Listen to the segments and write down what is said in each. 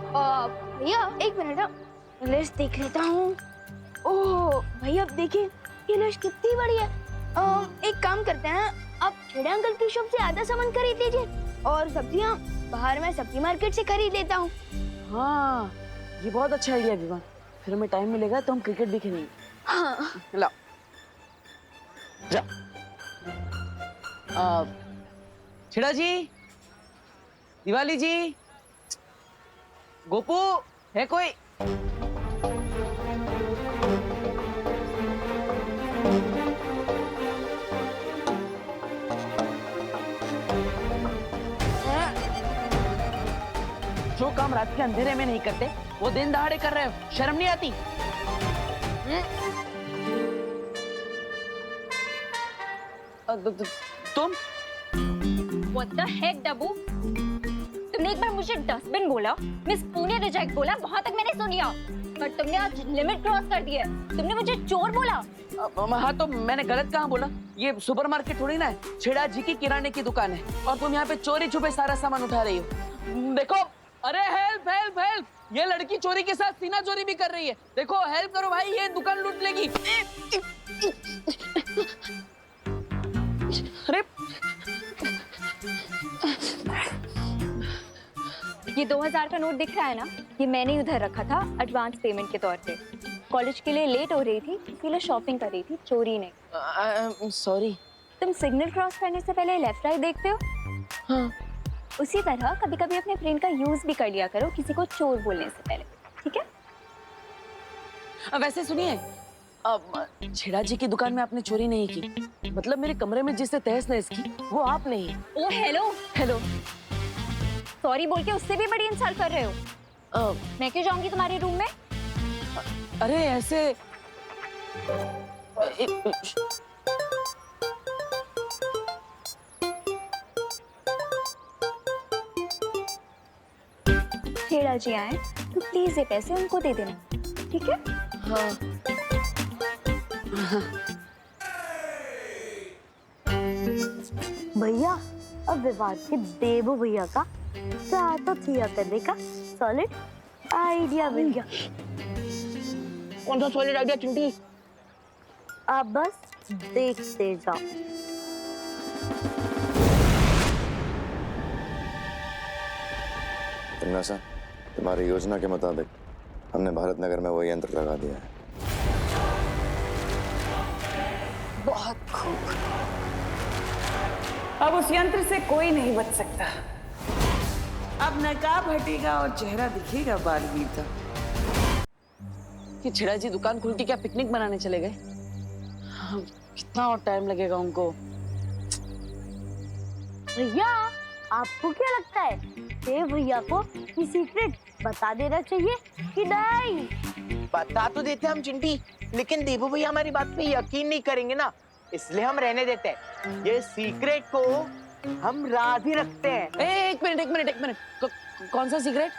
भैया एक minute, list देख लेता हूँ। ओह भैया देखिए, ये लिस्ट कितनी बड़ी है। एक काम करते हैं, आप छेड़े अंकल की शॉप से आधा सामान खरीद लीजिए और सब्जियाँ बाहर मैं सब्जी मार्केट से खरीद लेता हूँ। हाँ, ये बहुत अच्छा आइडिया विवान। फिर हमें टाइम मिलेगा तो हम क्रिकेट भी खेलेंगे। हाँ। ला जा। छेड़ा जी, दिवाली जी, गोपू है कोई? जो काम रात के अंधेरे में नहीं करते वो दिन दहाड़े कर रहे हो, शर्म नहीं आती? तुम What the heck, डब्बू? तुमने एक बार मुझे डस्टबिन बोला, मिस पुणे रिजेक्ट बोला, वहाँ तक मैंने सुन लिया। पर तुमने आज लिमिट क्रॉस कर दी है। तुमने मुझे चोर बोला। हाँ तो मैंने गलत कहाँ बोला? ये सुपरमार्केट थोड़ी ना है, छेड़ा जी की किराने की दुकान है और तुम यहाँ पे चोरी छुपे सारा सामान उठा रही हो। देखो, अरे हेल्प हेल्प हेल्प, ये लड़की चोरी के साथ सीना चोरी भी कर रही है। देखो हेल्प करो भाई, ये दुकान लूट लेगी। अरे ये 2000 का नोट दिख रहा है ना, ये मैंने उधर रखा था एडवांस पेमेंट के तौर पे। कॉलेज के लिए लेट हो रही थी, इसीलिए शॉपिंग कर रही थी, चोरी नहीं। सॉरी। तुम सिग्नल क्रॉस करने से पहले लेफ्ट राइट देखते हो? हाँ। उसी तरह कभी कभी अपने ब्रेन का यूज भी कर लिया करो किसी को चोर बोलने से पहले, ठीक है? वैसे सुनिए, छेड़ा जी की दुकान में आपने चोरी नहीं की, मतलब मेरे कमरे में जिससे तहस नहस की वो आपने ही। ओ हेलो हेलो। सॉरी बोल के उससे भी बड़ी इंसल्ट कर रहे हो। मैं क्यों जाऊंगी तुम्हारे रूम में? अरे ऐसे छेड़ा जी आए तो प्लीज ये पैसे उनको दे देना, ठीक है? हाँ। भैया अब विवाद के देवो भैया का तो किया करने का सॉलिड आइडिया मिल गया। कौन सा सॉलिड आइडिया चिंटी? आप बस देखते जाओ। जिज्ञासा, तुम्हारी योजना के मुताबिक हमने भारत नगर में वो यंत्र लगा दिया है। बहुत खूब। अब उस यंत्र से कोई नहीं बच सकता। अब नकाब हटेगा और चेहरा दिखेगा बालवीर का। कि छेड़ा जी दुकान खुल के क्या पिकनिक मनाने चले गए? कितना और टाइम लगेगा उनको? भैया आपको क्या लगता है देव भैया को ये सीक्रेट बता देना चाहिए कि नहीं? बता तो देते हम चिंटी, लेकिन देवू भैया हमारी बात पे यकीन नहीं करेंगे ना, इसलिए हम रहने देते हैं। ये सीक्रेट को हम राज ही रखते हैं। एक मिनट। कौन सा सीक्रेट?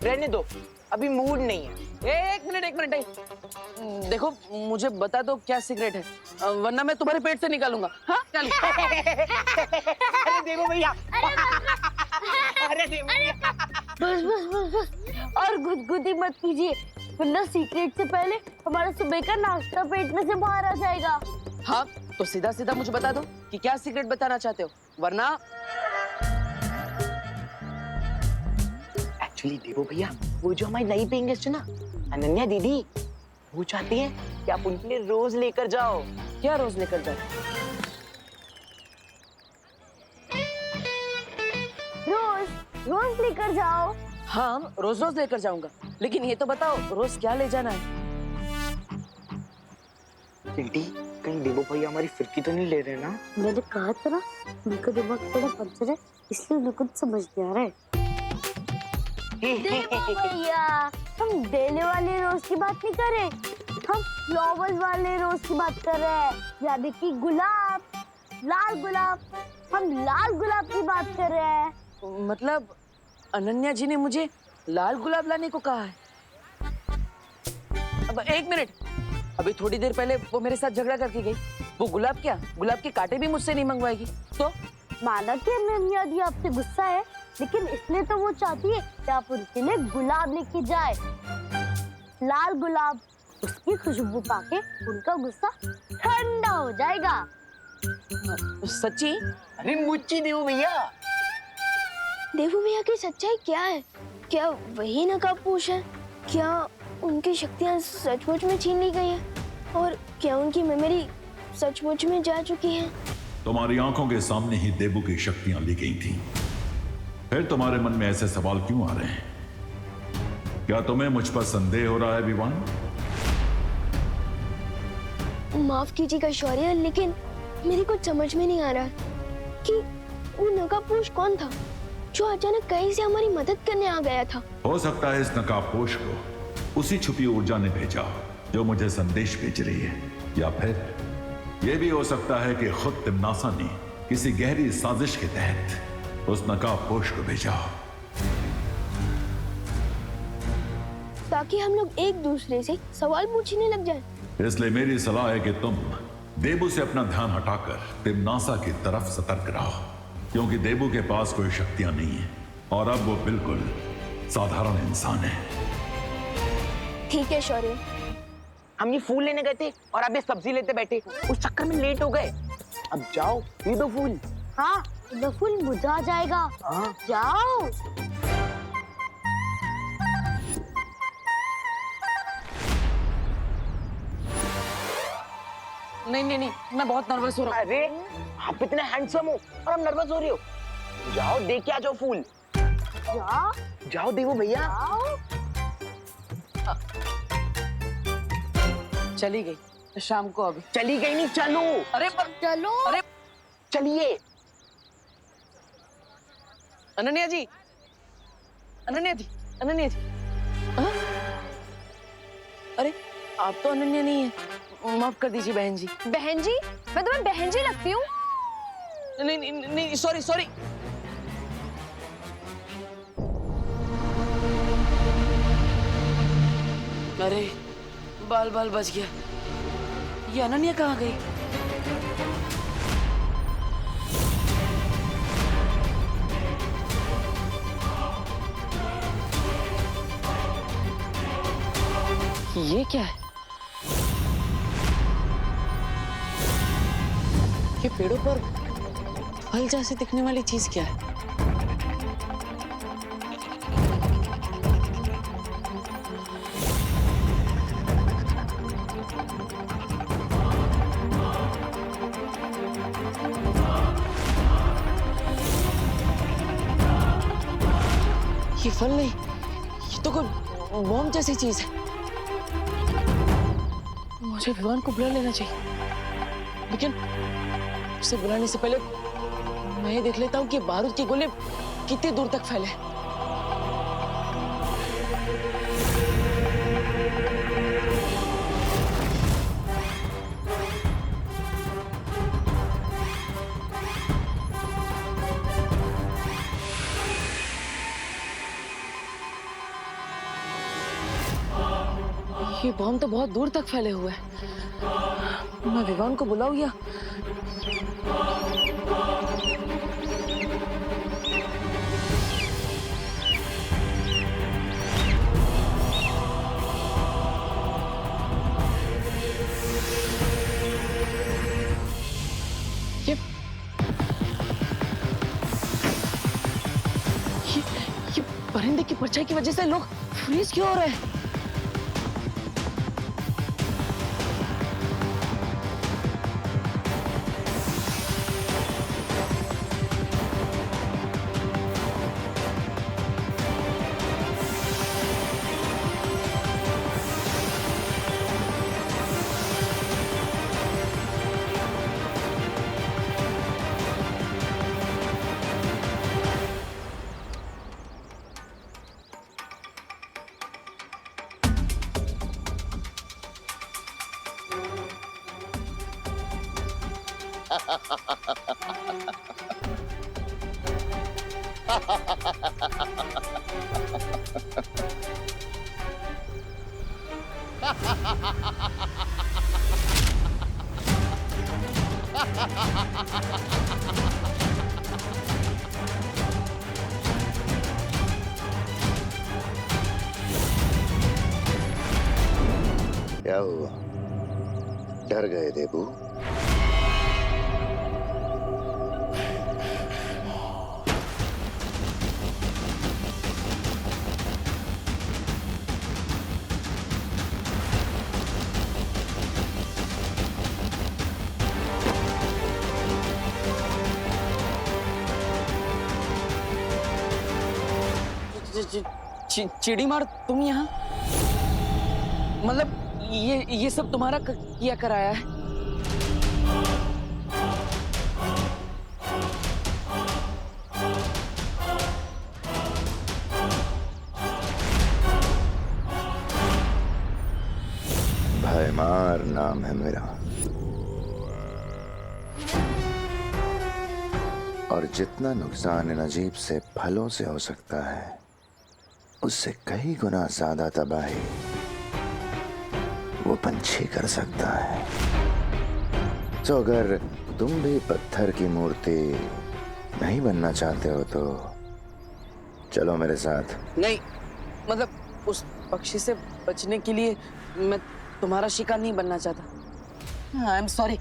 रहने दो, अभी मूड नहीं है। एक मिनट। देखो मुझे बता दो क्या सीक्रेट है, वरना मैं तुम्हारे पेट से निकालूंगा। हाँ चल। अरे देवू भैया, अरे देवू भैया, बस और गुदगुदी मत कीजिए, वरना सीक्रेट से पहले हमारा सुबह का नाश्ता पेट में से बाहर आ जाएगा। हाँ तो सीधा सीधा मुझे बता दो कि क्या सीक्रेट बताना चाहते हो, वरना। एक्चुअली देवू भैया, वो जो हमारी नई पेइंग गेस्ट है ना, अनन्या दीदी, वो चाहती है कि आप उनके लिए रोज लेकर जाओ। क्या रोज लेकर जाओ? रोज लेकर जाओ। हाँ रोज लेकर जाऊंगा, लेकिन ये तो बताओ रोज क्या ले जाना है? चिंटी, कहीं देवू भैया हमारी फिरकी तो नहीं ले रहे ना? मैंने कहा था ना, उनका दिमाग थोड़ा पंचर है, इसलिए उन्हें कुछ समझ नहीं आ रहा है। देवो भैया, हम डेले वाले रोज की बात नहीं कर रहे, हम फ्लावर्स वाले रोज की बात कर रहे हैं, यानी कि गुलाब, लाल गुलाब। हम लाल गुलाब की बात कर रहे हैं। मतलब अनन्या जी ने मुझे लाल गुलाब लाने को कहा है? अब एक मिनट, अभी थोड़ी देर पहले वो मेरे साथ झगड़ा करके गई। वो गुलाब क्या, गुलाब के कांटे भी मुझसे नहीं मंगवाएगी। तो माना कि मियां दी आपसे गुस्सा है, लेकिन इसलिए तो वो चाहती है कि आप उनके लिए गुलाब लेके जाए, लाल गुलाब। उसकी खुशबू पाके उनका गुस्सा ठंडा हो जाएगा। सच्ची? अरे मुच्ची देव भैया। देवू भैया की सच्चाई क्या है? क्या वही नकाबपोश है? क्या उनकी शक्तियाँ सचमुच में छीन ली गई हैं? और क्या उनकी मेमोरी सचमुच में जा चुकी है? तुम्हारी आंखों के सामने ही देबू की शक्तियां ली गई थी, फिर तुम्हारे मन में ऐसे सवाल क्यों आ रहे हैं? क्या तुम्हें मुझ पर संदेह हो रहा है विवान? माफ कीजिएगा शौर्य, लेकिन मेरे कुछ समझ में नहीं आ रहा कि वो नकाबपोश कौन था जो अचानक कहीं से हमारी मदद करने आ गया था। हो सकता है इस नकाबपोश को उसी छुपी ऊर्जा ने भेजा जो मुझे संदेश भेज रही है, या फिर यह भी हो सकता है कि खुद तिमनासा ने किसी गहरी साजिश के तहत उस नकाबपोश को भेजा, ताकि हम लोग एक दूसरे से सवाल पूछने लग जाएं। इसलिए मेरी सलाह है कि तुम देबू से अपना ध्यान हटाकर तिमनासा की तरफ सतर्क रहो, क्योंकि देबू के पास कोई शक्तियां नहीं है और अब वो बिल्कुल साधारण इंसान है। ठीक है शौर्य। हम ये फूल लेने गए थे और अब ये सब्जी लेते बैठे, उस चक्कर में लेट हो गए। अब जाओ पी दो फूल। हाँ, तो फूल मुझा जाएगा। हाँ। जाओ। नहीं नहीं नहीं, मैं बहुत नर्वस हो रहा हूँ। अरे आप इतने हैंडसम हो और हम नर्वस हो रही हो। जाओ देख के आ जाओ फूल। जाओ। जाओ देवो भैया। जाओ। चली गई शाम को। अभी चली गई नहीं, चलो। अरे पर चलो। अरे चलिए। अनन्या जी, अनन्या जी, अनन्या जी। हाँ? अरे आप तो अनन्या नहीं है, माफ कर दीजिए बहन जी। बहन जी? मैं तुम्हें बहन जी लगती हूँ? नहीं नहीं नहीं, सॉरी सॉरी। अरे बाल बाल बच गया। ये अनन्या कहाँ गई? ये क्या है? ये पेड़ों पर फल जैसे दिखने वाली चीज क्या है? ये फल नहीं, ये तो कोई बॉम्ब जैसी चीज है। मुझे विवान को बुला लेना चाहिए, लेकिन उसे बुलाने से पहले मैं ये देख लेता हूँ कि बारूद के गोले कितनी दूर तक फैले। ये बॉम्ब तो बहुत दूर तक फैले हुए हैं। मैं विवान को बुलाऊं या ये परिंदे की परछाई की वजह से लोग फ्रीज क्यों हो रहे हैं? क्या हुआ? डर गए देबू? चिड़ी मार, तुम यहाँ? मतलब ये सब तुम्हारा किया कराया है? भयमार नाम है मेरा, और जितना नुकसान इन अजीब से फलों से हो सकता है उससे कई गुना ज्यादा तबाही वो पंछी कर सकता है। तो अगर तुम भी पत्थर की मूर्ति नहीं बनना चाहते हो तो चलो मेरे साथ। नहीं, मतलब उस पक्षी से बचने के लिए मैं तुम्हारा शिकार नहीं बनना चाहता। I am sorry.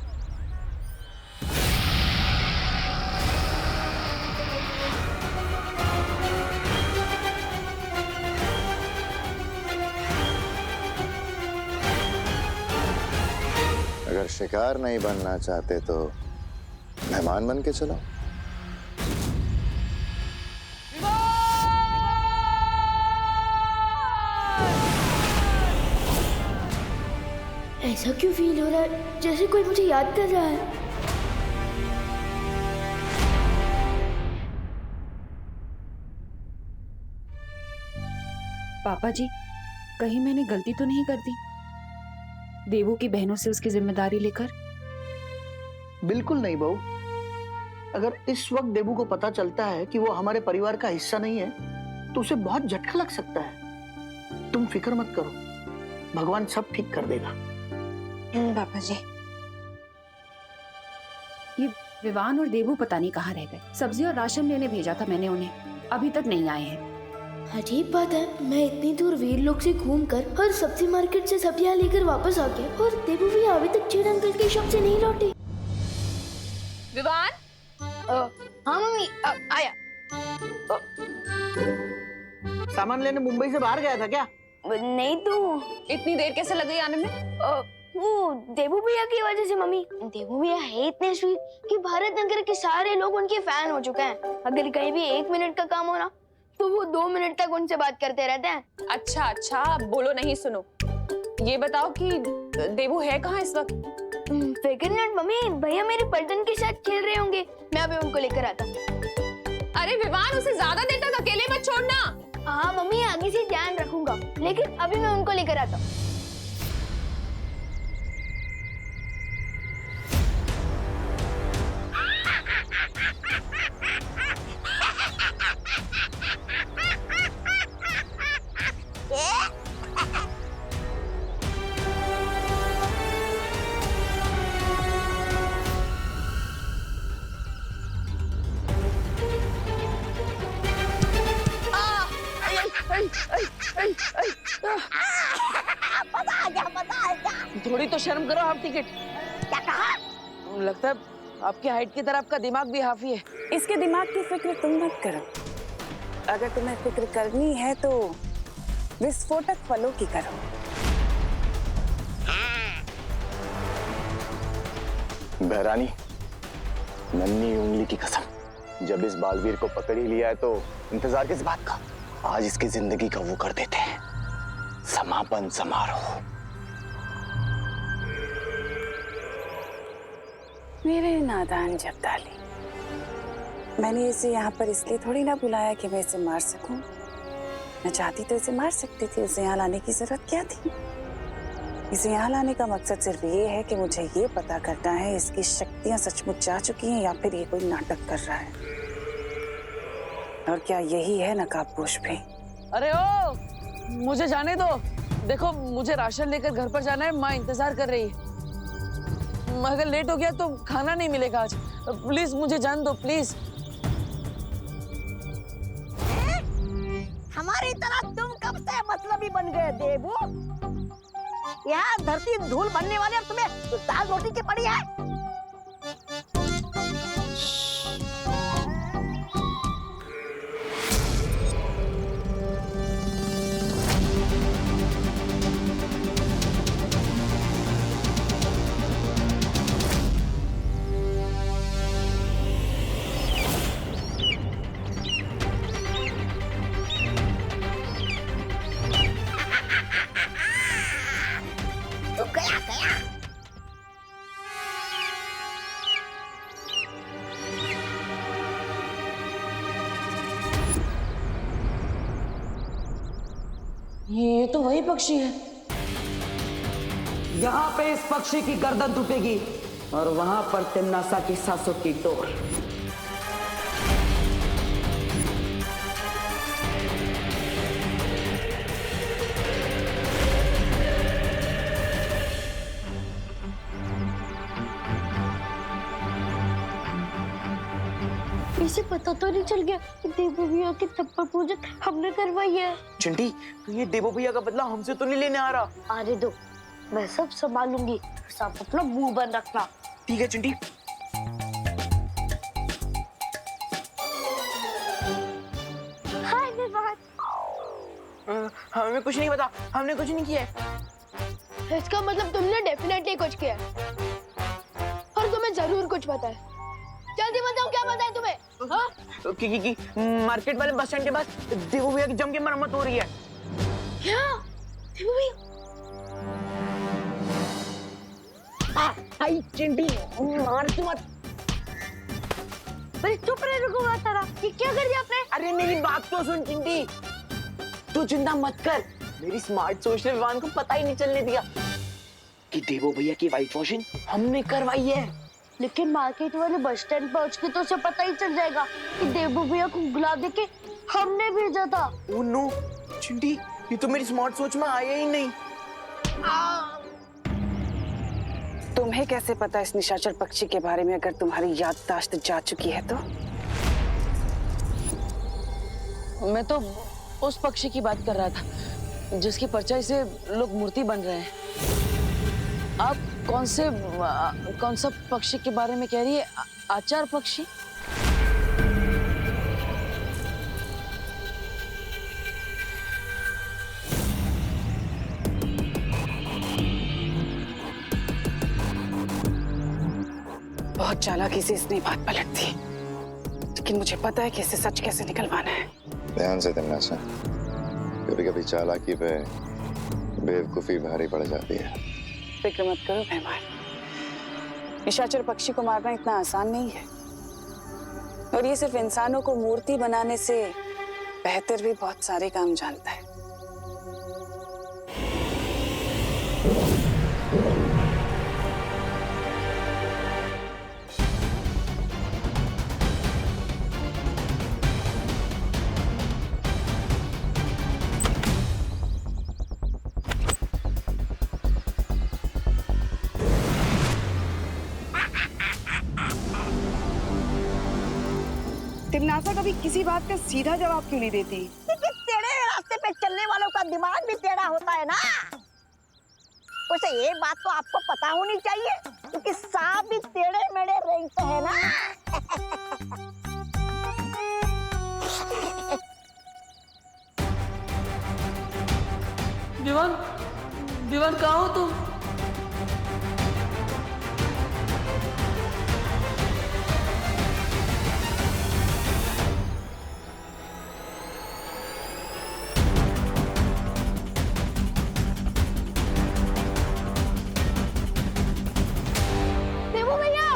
अगर शिकार नहीं बनना चाहते तो मेहमान बन के चलो। ऐसा क्यों फील हो रहा है जैसे कोई मुझे याद कर रहा है? पापा जी, कहीं मैंने गलती तो नहीं कर दी देवू की बहनों से उसकी जिम्मेदारी लेकर? बिल्कुल नहीं बहू। अगर इस वक्त देबू को पता चलता है कि वो हमारे परिवार का हिस्सा नहीं है तो उसे बहुत झटका लग सकता है। तुम फिक्र मत करो, भगवान सब ठीक कर देगा। पापा जी, ये विवान और देवू पता नहीं कहाँ रह गए। सब्जी और राशन लेने भेजा था मैंने उन्हें, अभी तक नहीं आए हैं। अजीब बात है, मैं इतनी दूर वीरलोक से घूमकर और सब्जी मार्केट से सब्जियां लेकर वापस आ गया और देबू भी अभी तक चीड़ अंकल के शॉप से नहीं लौटे। विवान, हाँ मम्मी, आया। सामान लेने मुंबई से बाहर गया था क्या? नहीं तो इतनी देर कैसे लग गई आने में? वो देबू भैया की वजह से मम्मी। देबू भैया है इतने स्वीट कि भारत नगर के सारे लोग उनके फैन हो चुके हैं। अगर कहीं भी 1 मिनट का काम हो ना तो वो 2 मिनट तक उनसे बात करते रहते हैं। अच्छा अच्छा, बोलो नहीं सुनो। ये बताओ कि देवू है कहाँ इस वक्त? फिक्र नॉट मम्मी, भैया मेरे पलटन के साथ खेल रहे होंगे, मैं अभी उनको लेकर आता। अरे विवान, उसे ज्यादा देर तक अकेले मत छोड़ना। हाँ मम्मी, आगे से ध्यान रखूंगा, लेकिन अभी मैं उनको लेकर आता हूँ। थोड़ी तो शर्म करो। हाफ टिकट क्या कहा? लगता है आपकी हाइट की तरह आपका दिमाग भी हाफी है। इसके दिमाग की फिक्र तुम मत करो। अगर तुम्हें फिक्र करनी है तो विस्फोटक फलों की करो। बहरानी, नन्ही उंगली की कसम, जब इस बालवीर को पकड़ ही लिया है तो इंतजार किस बात का? आज इसकी जिंदगी का वो कर देते हैं, समापन समारोह। मेरे नादान जब्दाली, मैंने इसे यहाँ पर इसलिए थोड़ी ना बुलाया कि मैं इसे मार सकूं। मैं चाहती तो इसे मार सकती थी, उसे यहाँ लाने की जरूरत क्या थी? इसे यहाँ लाने का मकसद सिर्फ ये है कि मुझे ये पता करना है इसकी शक्तियाँ सचमुच जा चुकी हैं या फिर ये कोई नाटक कर रहा है। और क्या यही है नकाबपोश भी? अरे ओ, मुझे जाने दो। देखो, मुझे राशन लेकर घर पर जाना है, माँ इंतजार कर रही है। अगर लेट हो गया तो खाना नहीं मिलेगा आज। प्लीज मुझे जान दो प्लीज। हमारी तरह तुम कब से मतलबी बन गए देबू? यहाँ धरती धूल बनने वाले और तुम्हें दाल रोटी की पड़ी है। गया गया। ये तो वही पक्षी है। यहाँ पे इस पक्षी की गर्दन टूटेगी और वहां पर तिमनासा की सांसों की डोर। इसे पता तो नहीं चल गया कि देवू भैया की थप्पड़ पूजन हमने करवाई है। चिंटी, तो ये देवो भैया का बदला हमसे तो नहीं लेने आ रहा। आने दो, मैं सब संभालूंगी। सब अपना मुंह बंद रखना। ठीक है चिंटी। हाय मेहमान। हमें कुछ नहीं पता, हमने कुछ नहीं किया है। इसका मतलब तुमने डेफिनेटली कुछ किया है और तुम्हें जरूर कुछ पता है। जल्दी बताओ क्या पता है तुम्हें? हाँ? की मार्केट वाले बस स्टैंड के पास देवो भैया की जम के मरम्मत हो रही है। क्या? देवू भैया? आई चिंटी, मार तू मत। अरे चुप रहे, रुको बात करा। ये क्या कर दिया आपने? अरे मेरी बात तो सुन चिंटी, तू चिंता मत कर। मेरी स्मार्ट सोच ने विवान को पता ही नहीं चलने दिया कि देवो भैया की वाइट वॉशिंग हमने करवाई है। लेकिन मार्केट वाले बस स्टैंड पहुंच के तो उसे पता ही चल जाएगा कि देवू भैया को गुलाब देके हमने भेजा था। ओह नो चिंटी, ये तो मेरी स्मार्ट सोच में आया ही नहीं। तुम्हें कैसे पता इस निशाचर पक्षी के बारे में, अगर तुम्हारी याददाश्त जा चुकी है तो? मैं तो उस पक्षी की बात कर रहा था जिसकी परछाई से लोग मूर्ति बन रहे हैं। आप कौन सा पक्षी के बारे में कह रही है? आचार पक्षी? बहुत चालाकी से इसने बात पलट दी, लेकिन मुझे पता है कि इसे सच कैसे निकलवाना है। ध्यान से तिमनासा, कभी कभी चालाकी पे बेवकूफी भारी पड़ जाती है। फिक्र मत करो मेहमान, निशाचर पक्षी को मारना इतना आसान नहीं है, और ये सिर्फ इंसानों को मूर्ति बनाने से बेहतर भी बहुत सारे काम जानता है। तिमनासा कभी किसी बात का सीधा जवाब क्यों नहीं देती? टेढ़े रास्ते पे चलने वालों का दिमाग भी टेढ़ा होता है ना। वैसे ये बात तो आपको पता होनी चाहिए क्योंकि सांप भी टेढ़े मेढ़े रेंगते हैं ना। विवान कहाँ हो तुम? देवू भैया!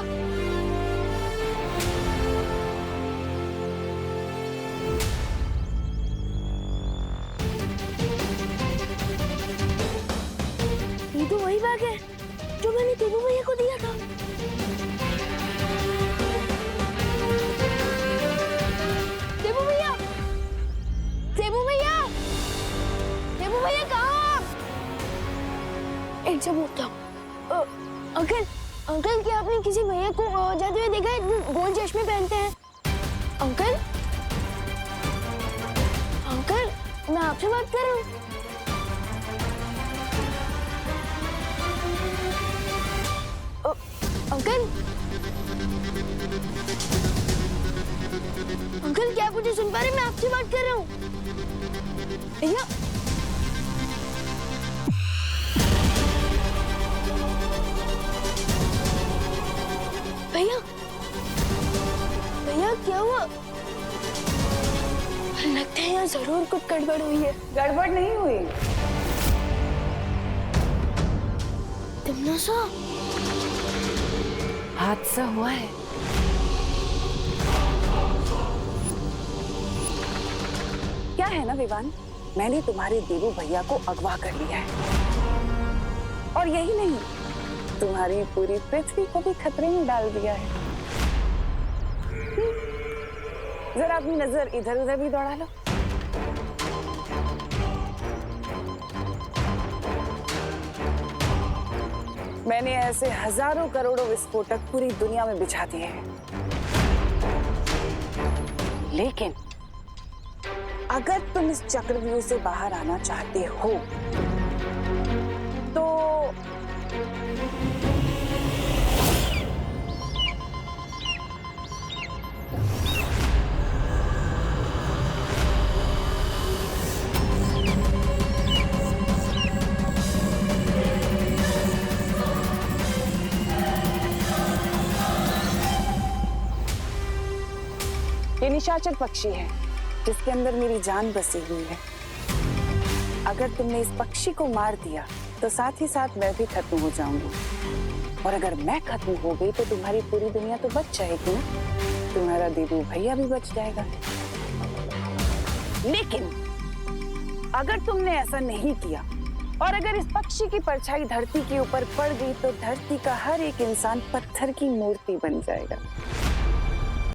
ये तो अंकल क्या आपने किसी भैया को जाते हुए देखा है गोल चश्मे पहनते हैं? अंकल अंकल मैं आपसे बात कर रहा हूँ। अंकल अंकल क्या आप मुझे सुन पा रहे हैं? मैं आपसे बात कर रहा हूँ। भैया भैया भैया क्या हुआ? लगता है यहाँ जरूर कुछ गड़बड़ हुई है। गड़बड़ नहीं हुई। तिमनासा हादसा हुआ है। क्या है ना विवान, मैंने तुम्हारे देवू भैया को अगवा कर लिया है और यही नहीं, तुम्हारी पूरी पृथ्वी को भी खतरे में डाल दिया है। जरा अपनी नजर इधर उधर भी दौड़ा लो। मैंने ऐसे हजारों करोड़ों विस्फोटक पूरी दुनिया में बिछा दिए हैं, लेकिन अगर तुम इस चक्रव्यूह से बाहर आना चाहते हो तो ये निशाचर पक्षी है जिसके अंदर मेरी जान बसी हुई है। अगर तुमने इस पक्षी को मार दिया तो साथ ही साथ मैं भी खत्म हो जाऊंगी, और अगर मैं खत्म हो गई तो तुम्हारी पूरी दुनिया तो बच जाएगी ना, तुम्हारा देवू भैया भी बच जाएगा। लेकिन अगर तुमने ऐसा नहीं किया और अगर इस पक्षी की परछाई धरती के ऊपर पड़ गई तो धरती का हर एक इंसान पत्थर की मूर्ति बन जाएगा।